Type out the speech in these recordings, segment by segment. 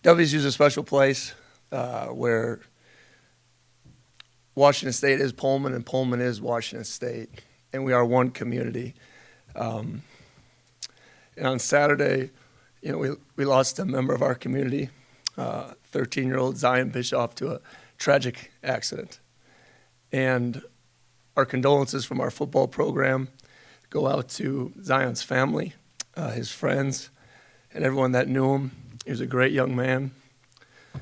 WSU is a special place where Washington State is Pullman and Pullman is Washington State, and we are one community. And on Saturday, we lost a member of our community, 13-year-old Zion Bischoff, to a tragic accident. And our condolences from our football program go out to Zion's family, his friends, and everyone that knew him. He was a great young man. He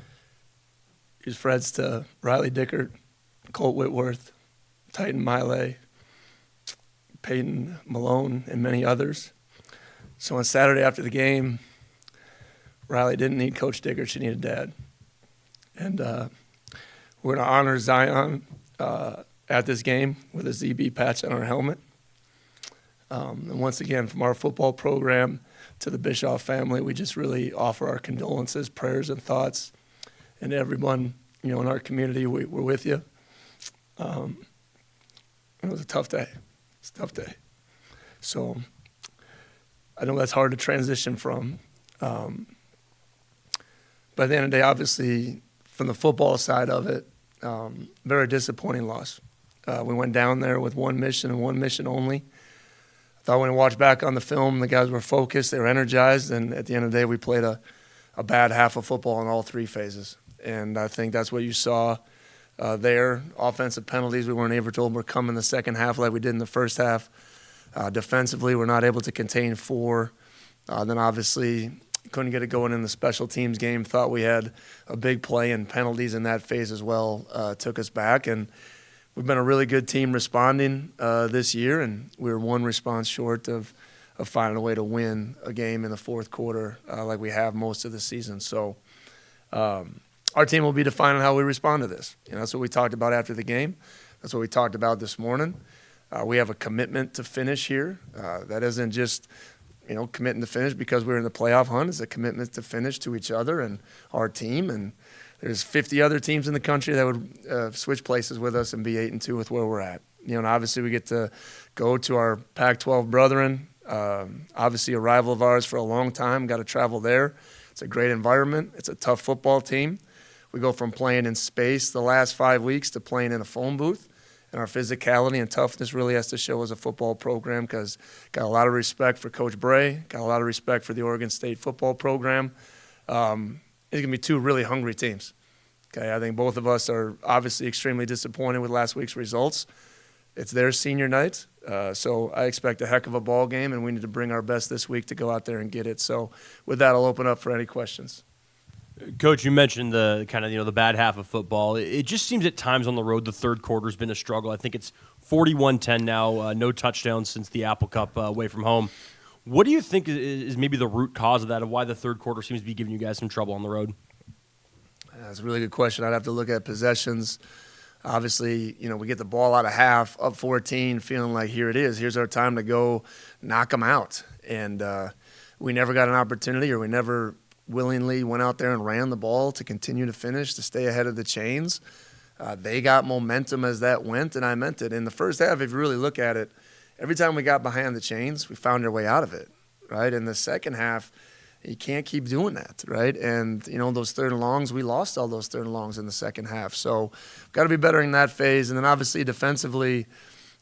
was friends to Riley Dickert, Colt Whitworth, Titan Miley, Peyton Malone, and many others. So on Saturday after the game, Riley didn't need Coach Dickert, she needed Dad. And we're going to honor Zion at this game with a ZB patch on our helmet. And once again, from our football program to the Bischoff family, we just really offer our condolences, prayers, and thoughts. And to everyone, in our community, we're with you. It was a tough day. It's a tough day. So I know that's hard to transition from. But at the end of the day, obviously, from the football side of it, very disappointing loss. We went down there with one mission and one mission only. I thought when I watched back on the film, the guys were focused, they were energized, and at the end of the day, we played a bad half of football in all three phases. And I think that's what you saw there. Offensive penalties, we weren't able to overcome in the second half like we did in the first half. Defensively, we're not able to contain four. Then obviously couldn't get it going in the special teams game. Thought we had a big play, and penalties in that phase as well took us back. And we've been a really good team responding this year, and we were one response short of finding a way to win a game in the fourth quarter like we have most of the season. So our team will be defining how we respond to this. That's what we talked about after the game. That's what we talked about this morning. We have a commitment to finish here. That isn't just committing to finish because we're in the playoff hunt. It's a commitment to finish to each other and our team. And there's 50 other teams in the country that would switch places with us and be 8-2 with where we're at. And obviously we get to go to our Pac-12 brethren. Obviously a rival of ours for a long time. Got to travel there. It's a great environment. It's a tough football team. We go from playing in space the last 5 weeks to playing in a phone booth. And our physicality and toughness really has to show as a football program because got a lot of respect for Coach Bray, got a lot of respect for the Oregon State football program. It's going to be two really hungry teams. Okay, I think both of us are obviously extremely disappointed with last week's results. It's their senior night, so I expect a heck of a ball game, and we need to bring our best this week to go out there and get it. So with that, I'll open up for any questions. Coach, you mentioned the kind of the bad half of football. It just seems at times on the road the third quarter has been a struggle. I think it's 41-10 now, no touchdowns since the Apple Cup away from home. What do you think is maybe the root cause of that, of why the third quarter seems to be giving you guys some trouble on the road? That's a really good question. I'd have to look at possessions. Obviously, we get the ball out of half, up 14, feeling like here it is. Here's our time to go knock them out. And we never got an opportunity, or we never willingly went out there and ran the ball to continue to finish, to stay ahead of the chains. They got momentum as that went, and I meant it. In the first half, if you really look at it, every time we got behind the chains, we found our way out of it, right? In the second half, you can't keep doing that, right? And, those third and longs, we lost all those third and longs in the second half. So we've got to be better in that phase. And then obviously defensively,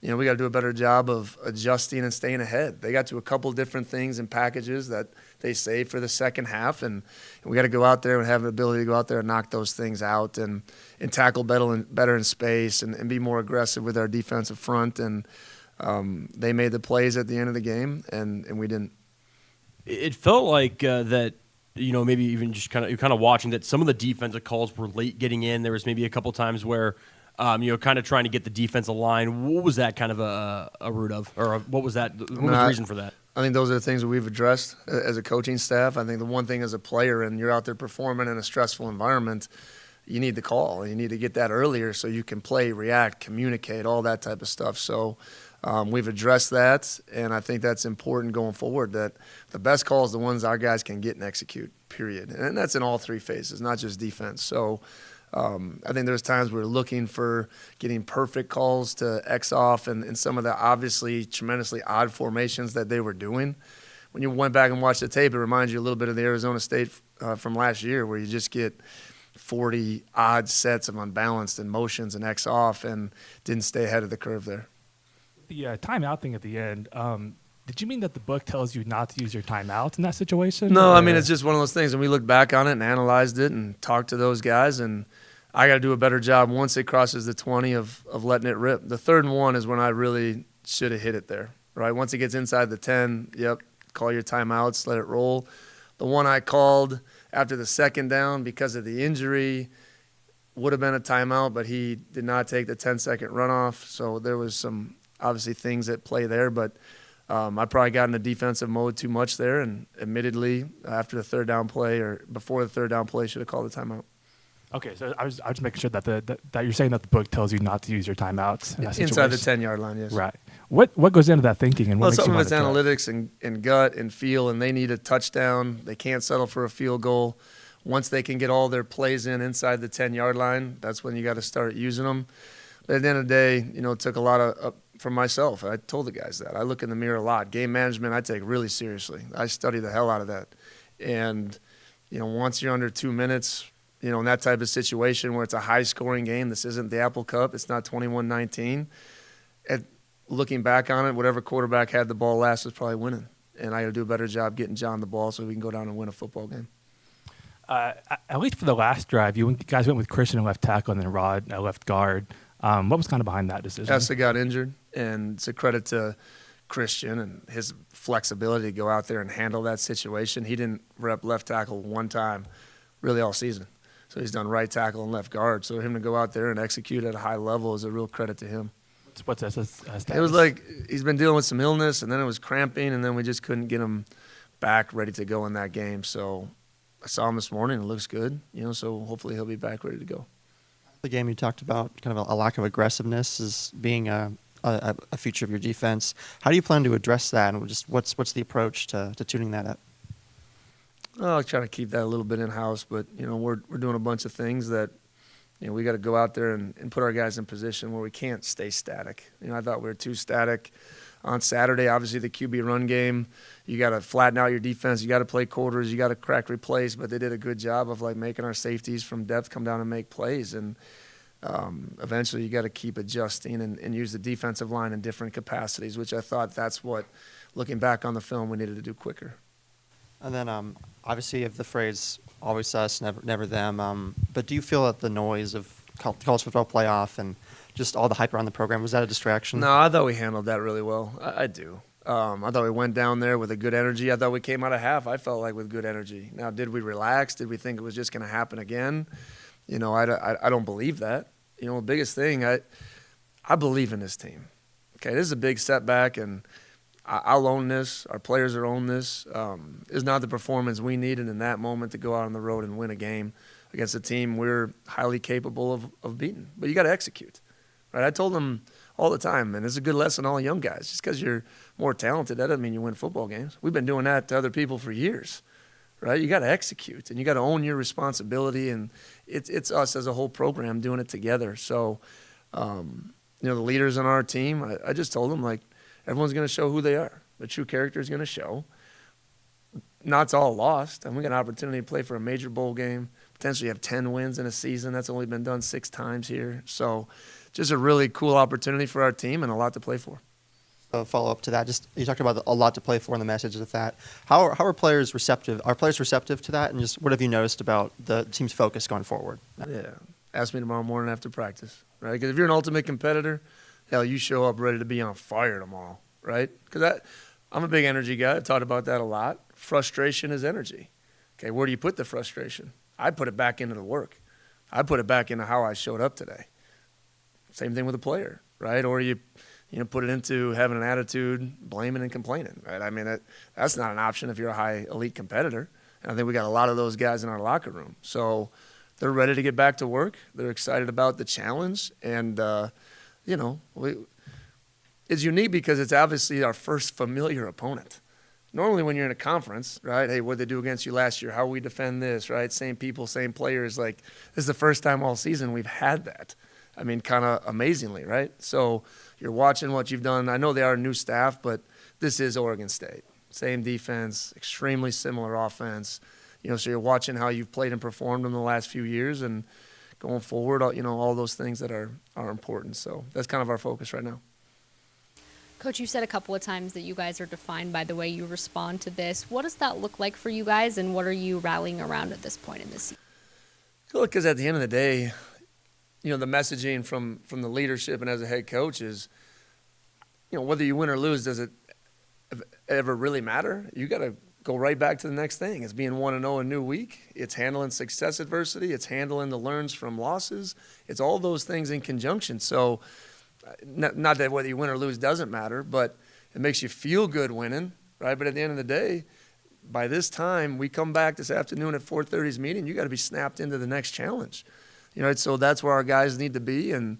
we got to do a better job of adjusting and staying ahead. They got to a couple different things and packages that they saved for the second half, and we got to go out there and have the ability to go out there and knock those things out and tackle better in space and be more aggressive with our defensive front. And they made the plays at the end of the game, and we didn't. It felt like that, maybe even just kind of watching that some of the defensive calls were late getting in. There was maybe a couple times where kind of trying to get the defensive line. What was that kind of a root of? Or what was that? What was the reason for that? I think those are the things that we've addressed as a coaching staff. I think the one thing as a player, and you're out there performing in a stressful environment, you need the call. You need to get that earlier so you can play, react, communicate, all that type of stuff. So we've addressed that, and I think that's important going forward, that the best calls are the ones our guys can get and execute, period. And that's in all three phases, not just defense. So I think there's times we're looking for getting perfect calls to X off and some of the obviously tremendously odd formations that they were doing. when you went back and watched the tape, it reminds you a little bit of the Arizona State from last year, where you just get 40 odd sets of unbalanced and motions and X off, and didn't stay ahead of the curve there. The timeout thing at the end, did you mean that the book tells you not to use your timeouts in that situation? No, or? I mean, it's just one of those things. And we looked back on it and analyzed it and talked to those guys, and I got to do a better job once it crosses the 20 of letting it rip. The 3rd and 1 is when I really should have hit it there, right? Once it gets inside the 10, yep, call your timeouts, let it roll. The one I called after the 2nd down because of the injury would have been a timeout, but he did not take the 10-second runoff. So there was some obviously things at play there, but I probably got in a defensive mode too much there, and admittedly, after the 3rd down play or before the 3rd down play, should have called the timeout. Okay, so I was making sure that that you're saying that the book tells you not to use your timeouts in that situation. Inside the 10-yard line, yes. Right. What goes into that thinking, and what Well, makes some you of it's want to analytics and gut and feel, and they need a touchdown. They can't settle for a field goal. Once they can get all their plays in inside the 10-yard line, that's when you got to start using them. But at the end of the day, it took a lot of from myself. I told the guys that. I look in the mirror a lot. Game management I take really seriously. I study the hell out of that. And, once you're under 2 minutes, in that type of situation where it's a high-scoring game, this isn't the Apple Cup, it's not 21-19. Looking back on it, whatever quarterback had the ball last was probably winning. And I got to do a better job getting John the ball so we can go down and win a football game. At least for the last drive, you guys went with Christian at left tackle and then Rod at left guard. What was kind of behind that decision? Essa got injured, and it's a credit to Christian and his flexibility to go out there and handle that situation. He didn't rep left tackle one time really all season. So he's done right tackle and left guard. So him to go out there and execute at a high level is a real credit to him. What's that status? It was like he's been dealing with some illness, and then it was cramping, and then we just couldn't get him back ready to go in that game. So I saw him this morning. It looks good, so hopefully he'll be back ready to go. The game you talked about, kind of a lack of aggressiveness as being a feature of your defense. How do you plan to address that, and just what's the approach to tuning that up? I'll try to keep that a little bit in-house, but, we're doing a bunch of things that, we got to go out there and put our guys in position where we can't stay static. I thought we were too static on Saturday. Obviously, the QB run game, you got to flatten out your defense. You got to play quarters. You got to crack replays, but they did a good job of, making our safeties from depth come down and make plays. And eventually you got to keep adjusting and use the defensive line in different capacities, which I thought that's what, looking back on the film, we needed to do quicker. And then obviously you have the phrase always us, never them. But do you feel that the noise of college football playoff and just all the hype around the program, was that a distraction? No, I thought we handled that really well. I do. I thought we went down there with a good energy. I thought we came out of half, I felt like, with good energy. Now, did we relax? Did we think it was just going to happen again? I don't believe that. The biggest thing, I believe in this team. Okay, this is a big setback, and I'll own this. Our players are own this. It's not the performance we needed in that moment to go out on the road and win a game against a team we're highly capable of beating. But you got to execute, right? I told them all the time, and it's a good lesson to all young guys. Just because you're more talented, that doesn't mean you win football games. We've been doing that to other people for years, right? You got to execute, and you got to own your responsibility, and it's us as a whole program doing it together. So, the leaders on our team, I just told them, everyone's going to show who they are. The true character is going to show. Not it's all lost, and we got an opportunity to play for a major bowl game, potentially have 10 wins in a season. That's only been done 6 times here. So just a really cool opportunity for our team and a lot to play for. A follow-up to that, just you talked about a lot to play for in the message of that. How are players receptive? Are players receptive to that? And just what have you noticed about the team's focus going forward? Yeah. Ask me tomorrow morning after practice, right? Because if you're an ultimate competitor, hell, you show up ready to be on fire tomorrow, right? Because I'm a big energy guy. I've talked about that a lot. Frustration is energy. Okay, where do you put the frustration? I put it back into the work. I put it back into how I showed up today. Same thing with a player, right? Or you put it into having an attitude, blaming and complaining, right? I mean, that's not an option if you're a high elite competitor. And I think we got a lot of those guys in our locker room. So they're ready to get back to work. They're excited about the challenge. And, it's unique because it's obviously our first familiar opponent. Normally when you're in a conference, right, hey, what did they do against you last year? How we defend this, right? Same people, same players. This is the first time all season we've had that. I mean, kind of amazingly, right? So you're watching what you've done. I know they are new staff, but this is Oregon State. same defense, extremely similar offense. So you're watching how you've played and performed in the last few years, and going forward, all those things that are important. So that's kind of our focus right now. Coach, you said a couple of times that you guys are defined by the way you respond to this. What does that look like for you guys, and what are you rallying around at this point in the season? Look, because at the end of the day, the messaging from the leadership and as a head coach is, whether you win or lose, does it ever really matter? You got to go right back to the next thing. It's being 1-0 a new week. It's handling success adversity. It's handling the learns from losses. It's all those things in conjunction. So not that whether you win or lose doesn't matter, but it makes you feel good winning, right? But at the end of the day, by this time, we come back this afternoon at 4:30's meeting, you got to be snapped into the next challenge. So that's where our guys need to be. And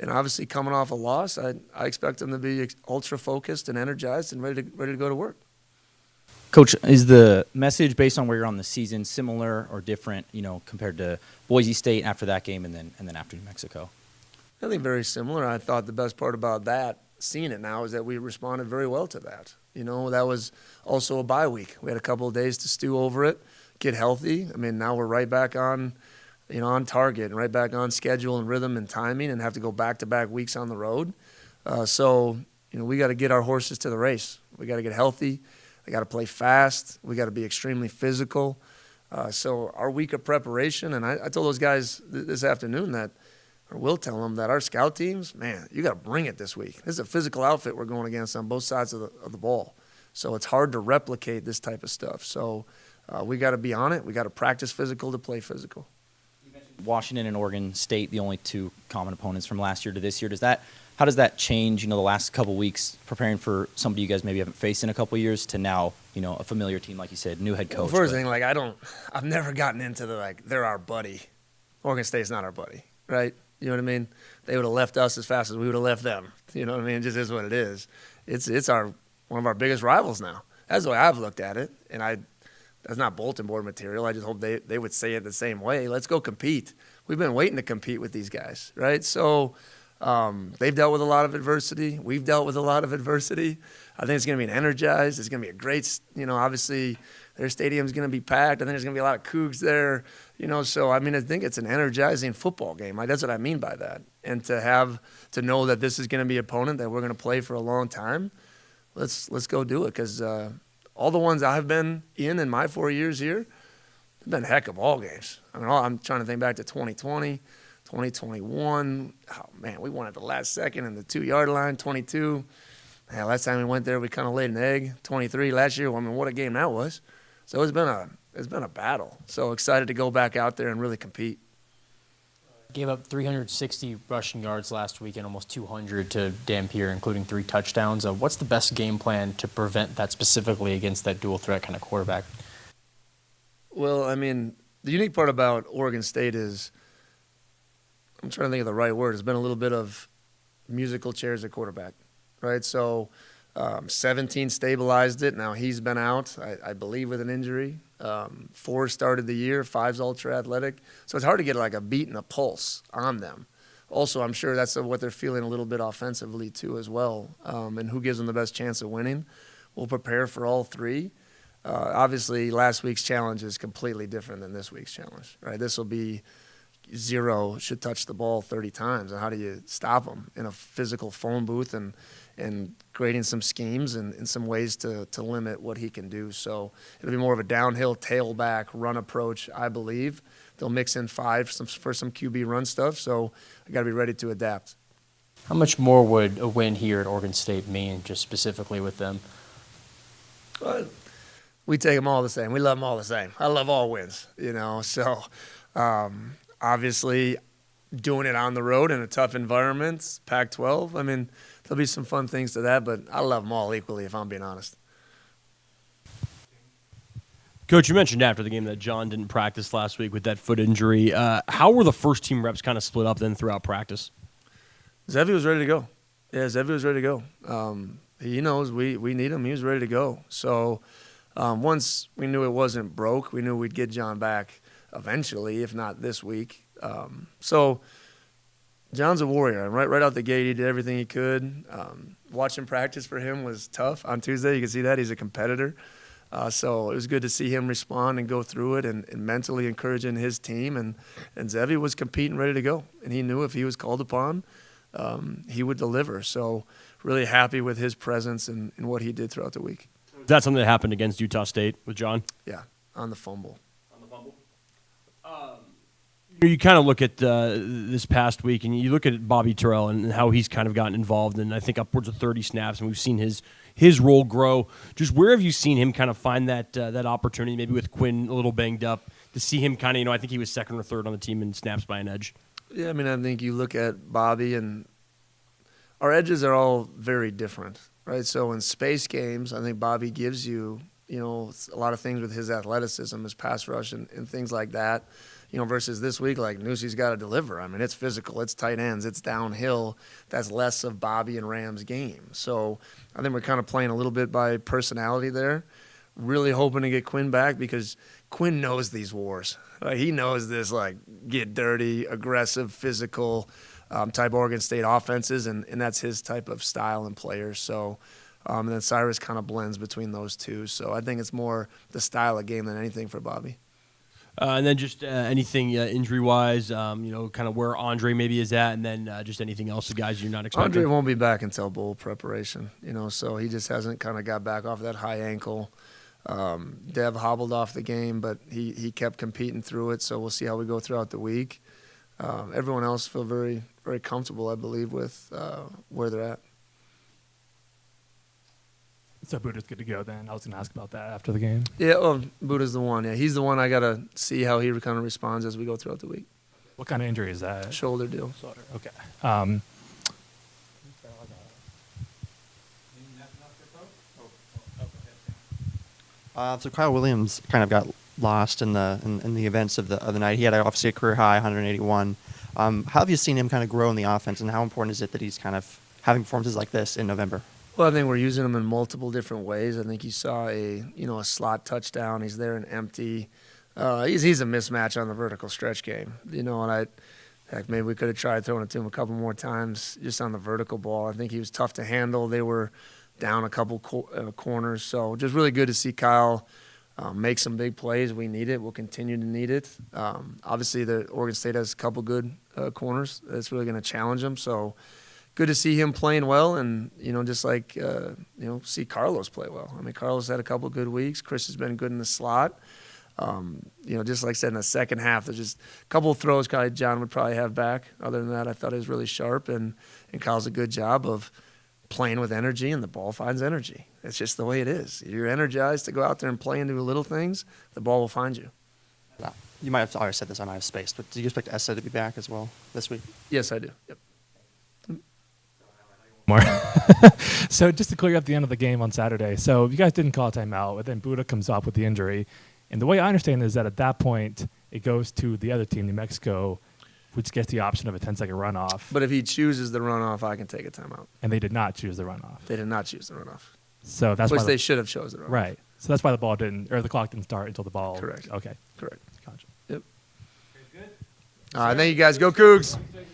obviously coming off a loss, I expect them to be ultra focused and energized and ready to go to work. Coach, is the message based on where you're on the season similar or different, compared to Boise State after that game and then after New Mexico? I think very similar. I thought the best part about that, seeing it now, is that we responded very well to that. That was also a bye week. We had a couple of days to stew over it, get healthy. Now we're right back on target and right back on schedule and rhythm and timing, and have to go back-to-back weeks on the road. So we got to get our horses to the race. We got to get healthy. They got to play fast. We got to be extremely physical. So our week of preparation, and I told those guys this afternoon that, or will tell them that our scout teams, man, you got to bring it this week. This is a physical outfit we're going against on both sides of the ball. So it's hard to replicate this type of stuff. So we got to be on it. We got to practice physical to play physical. Washington and Oregon State, the only two common opponents from last year to this year. How does that change, the last couple weeks preparing for somebody you guys maybe haven't faced in a couple of years to now, a familiar team, like you said, new head coach? Well, first thing, I've never gotten into they're our buddy. Oregon State's not our buddy, right? You know what I mean? They would have left us as fast as we would have left them. You know what I mean? It just is what it is. It's one of our biggest rivals now. That's the way I've looked at it, and that's not bulletin board material. I just hope they would say it the same way. Let's go compete. We've been waiting to compete with these guys, right? So they've dealt with a lot of adversity. We've dealt with a lot of adversity. I think it's going to be energized. It's going to be a great, obviously their stadium's going to be packed. I think there's going to be a lot of Cougs there, So, I think it's an energizing football game. That's what I mean by that. And to know that this is going to be an opponent that we're going to play for a long time, let's go do it. Because all the ones I've been in my 4 years here, they've been heck of ball games. I'm trying to think back to 2020, 2021. Oh, man, we won at the last second in the 2-yard line, 22. Last time we went there, we kind of laid an egg. 23 last year, what a game that was. So it's been a battle. So excited to go back out there and really compete. Gave up 360 rushing yards last week and almost 200 to Dampier, including 3 touchdowns. What's the best game plan to prevent that specifically against that dual threat kind of quarterback? Well, the unique part about Oregon State is, I'm trying to think of the right word, it's been a little bit of musical chairs at quarterback, right? So 17 stabilized it. Now he's been out, I believe, with an injury. 4 started the year, 5's ultra athletic. So it's hard to get a beat and a pulse on them. Also, I'm sure that's what they're feeling a little bit offensively too as well. And who gives them the best chance of winning. We'll prepare for all 3. Obviously, last week's challenge is completely different than this week's challenge, right? This will be 0 should touch the ball 30 times. And how do you stop them in a physical phone booth and creating some schemes and some ways to limit what he can do. So it'll be more of a downhill tailback run approach, I believe. They'll mix in 5 for some QB run stuff. So I got to be ready to adapt. How much more would a win here at Oregon State mean, just specifically with them? Well, we take them all the same. We love them all the same. I love all wins, So obviously doing it on the road in a tough environment, Pac-12, there'll be some fun things to that, but I love them all equally, if I'm being honest. Coach, you mentioned after the game that John didn't practice last week with that foot injury. How were the first-team reps kind of split up then throughout practice? Zevi was ready to go. Yeah, Zevi was ready to go. He knows we need him. He was ready to go. So once we knew it wasn't broke, we knew we'd get John back eventually, if not this week. So John's a warrior. And right out the gate, he did everything he could. Watching practice for him was tough. On Tuesday, you can see that. He's a competitor. So it was good to see him respond and go through it and mentally encouraging his team. And Zevi was competing, ready to go. And he knew if he was called upon, he would deliver. So really happy with his presence and what he did throughout the week. Is that something that happened against Utah State with John? Yeah, on the fumble. You kind of look at this past week, and you look at Bobby Terrell and how he's kind of gotten involved in, I think, upwards of 30 snaps, and we've seen his role grow. Just where have you seen him kind of find that opportunity, maybe with Quinn a little banged up, to see him kind of, I think he was second or third on the team in snaps by an edge? Yeah, I mean, I think you look at Bobby, and our edges are all very different, right? So in space games, I think Bobby gives you, a lot of things with his athleticism, his pass rush, and things like that. Versus this week, like Nusi's got to deliver. I mean, it's physical, it's tight ends, it's downhill. That's less of Bobby and Ram's game. So I think we're kind of playing a little bit by personality there. Really hoping to get Quinn back because Quinn knows these wars. He knows this, like, get dirty, aggressive, physical type Oregon State offenses, and that's his type of style and players. So, and then Cyrus kind of blends between those two. So I think it's more the style of game than anything for Bobby. And then just anything injury-wise, kind of where Andre maybe is at, and then just anything else, the guys you're not expecting. Andre won't be back until bowl preparation, so he just hasn't kind of got back off that high ankle. Dev hobbled off the game, but he kept competing through it, so we'll see how we go throughout the week. Everyone else feel very, very comfortable, I believe, with where they're at. So Buddha's good to go then. I was going to ask about that after the game. Yeah, well, Buddha's the one. Yeah, he's the one I got to see how he kind of responds as we go throughout the week. What kind of injury is that? Shoulder deal. Shoulder. Okay. So Kyle Williams kind of got lost in the events of the night. He had obviously a career high 181. How have you seen him kind of grow in the offense, and how important is it that he's kind of having performances like this in November? Well, I think we're using him in multiple different ways. I think you saw a slot touchdown. He's there and empty. He's a mismatch on the vertical stretch game. And maybe we could have tried throwing it to him a couple more times just on the vertical ball. I think he was tough to handle. They were down a couple corners. So just really good to see Kyle make some big plays. We need it. We'll continue to need it. Obviously, the Oregon State has a couple good corners that's really going to challenge them. So good to see him playing well, and just like see Carlos play well. I mean, Carlos had a couple good weeks. Chris has been good in the slot. Just like I said, in the second half, there's just a couple of throws John would probably have back. Other than that, I thought he was really sharp, and Kyle's a good job of playing with energy, and the ball finds energy. It's just the way it is. If you're energized to go out there and play and do little things, the ball will find you. You might have already said this, I might have spaced, but do you expect Essa to be back as well this week? Yes, I do. Yep. More. So just to clear up the end of the game on Saturday. So you guys didn't call a timeout, but then Buddha comes up with the injury. And the way I understand it is that at that point, it goes to the other team, New Mexico, which gets the option of a 10-second runoff. But if he chooses the runoff, I can take a timeout. And they did not choose the runoff. They did not choose the runoff. So that's Which why they should have chosen the runoff. Right. So that's why the clock didn't start until the ball. Correct. Okay. Correct. Gotcha. Yep. All right, thank you guys. Go Cougs.